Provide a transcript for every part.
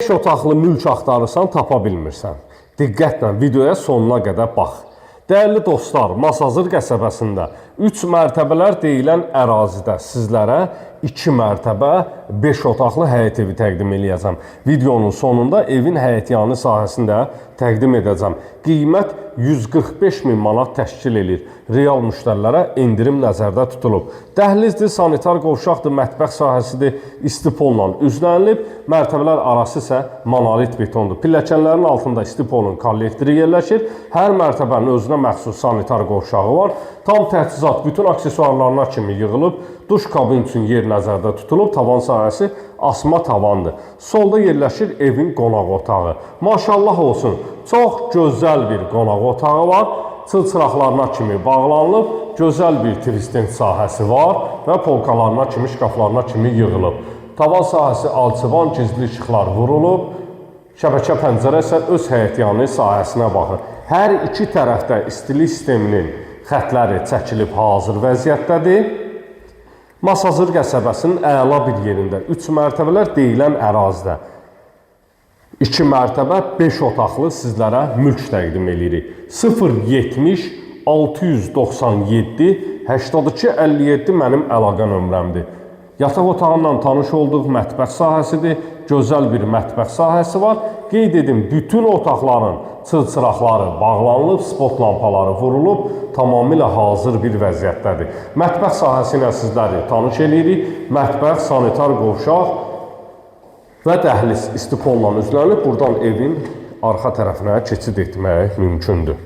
5 otaqlı mülk axtarırsan, tapa bilmirsən. Diqqətlə videoya sonuna qədər bax. Dəyərli dostlar, Masazır qəsəbəsində 3 mərtəbələr deyilən ərazidə sizlərə 2 mərtəbə 5 otaqlı həyət evi təqdim edəcəm. Videonun sonunda evin həyətyanı sahəsini də təqdim edəcəm. Qiymət 145.000 manat təşkil edir. Real müştərilərə endirim nəzərdə tutulub. Dəhlizdir, sanitar qovşaqdır, mətbəx sahəsidir, istipolla üzlənilib. Mərtəbələr arası isə monolit betondur. Pilləkənlərin altında istipolun kollektori yerləşir. Hər mərtəbənin özünə məxsus sanitar qovşağı var. Tam təchizat bütün aksesuarlarına kimi yığılıb. Duş kabin üçün yer nəzərdə tutulub. Tavan sahəsi asma tavandır. Solda yerləşir evin qonaq otağı. Maşallah olsun, çox gözəl bir qonaq otağı var. Çılçıraqlarına kimi bağlanılıb. Gözəl bir tristent sahəsi var və polkalarına kimi, şkaflarına kimi yığılıb. Tavan sahəsi alçıvan, gizli işıqlar vurulub. Şəbəkə pəncərə isə öz həyətyanı sahəsinə baxır. Hər iki tərəfdə istilik sisteminin xətləri çəkilib hazır vəziyyətdədir. Masazır qəsəbəsinin əla bir yerində 3 mərtəbələr deyilən ərazidə 2 mərtəbə 5 otaqlı sizlərə mülk təqdim edirik. 070 697 82 57 mənim əlaqə nömrəmdir. Yataq otağından tanış olduğum mətbəx sahəsidir. Gözəl bir mətbəx sahəsi var. Qeyd edim, bütün otaqların çılçıraqları bağlanılıb, spot lampaları vurulub, tamamilə hazır bir vəziyyətdədir. Mətbəx sahəsi ilə sizləri tanış edirik. Mətbəx, sanitar qovşaq və dəhliz istipolla üzlənib. Buradan evin arxa tərəfinə keçid etmək mümkündür.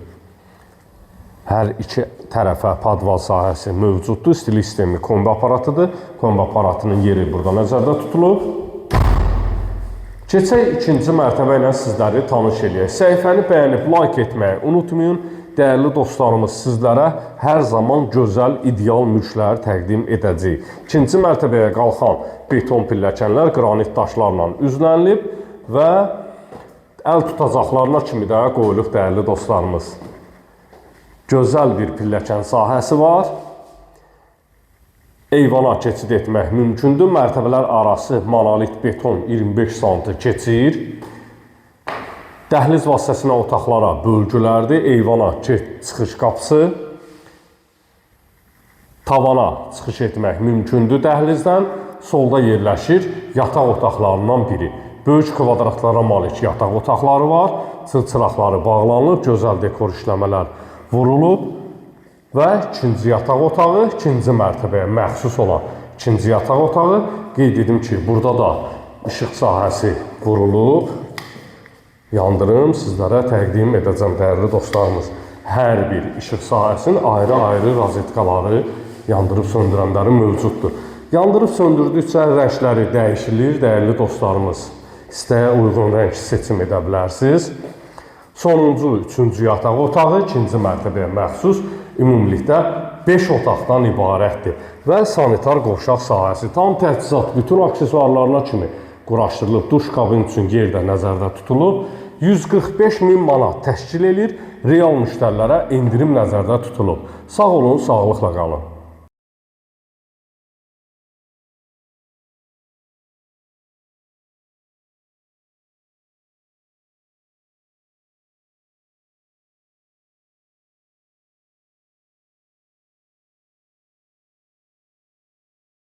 Hər iki tərəfə padval sahəsi mövcuddur. Istilik sistemi kombi aparatıdır. Kombi aparatının yeri burada nəzərdə tutulub. Keçək ikinci mərtəbə ilə sizləri tanış edək. Səhifəni bəyənib like etməyi unutmayın. Dəyərli dostlarımız, sizlərə hər zaman gözəl, ideal mülklər təqdim edəcəyik. İkinci mərtəbəyə qalxan beton pilləkənlər qranit daşlarla üzlənilib və əl tutacaqlarına kimi də qoyulub dəyərli dostlarımız. Gözəl bir pilləkən sahəsi var. Eyvana keçid etmək mümkündür. Mərtəbələr arası monolit beton 25 sm keçir. Dəhliz vasitəsinə otaqlara bölgülərdir. Eyvana çıxış qapısı. Tavana çıxış etmək mümkündür dəhlizdən. Solda yerləşir yataq otaqlarından biri. Böyük kvadratlara malik yataq otaqları var. Çılçıraqları bağlanıb, gözəl dekor işləmələr vurulub. Və ikinci yataq otağı, ikinci mərtəbəyə məxsus olan ikinci yataq otağı. Qeyd edim ki, burada da işıq sahəsi vurulub. Yandırım sizlərə təqdim edəcəm dəyərli dostlarımız. Hər bir işıq sahəsinin ayrı-ayrı rozetkaları, yandırıb söndürənləri mövcuddur. Yandırıb söndürdükcə rəngləri dəyişilir dəyərli dostlarımız. İstəyə uyğun rəng seçim edə bilərsiniz. Sonuncu, üçüncü yataq otağı ikinci mərtəbəyə məxsus ümumilikdə 5 otaqdan ibarətdir. Və sanitar qovşaq sahəsi tam təchizat bütün aksesuarlarına kimi quraşdırılıb. Duş kabin üçün yer də nəzərdə tutulub. 145.000 manat təşkil edir. Real müştərilərə endirim nəzərdə tutulub. Sağ olun, sağlıqla qalın.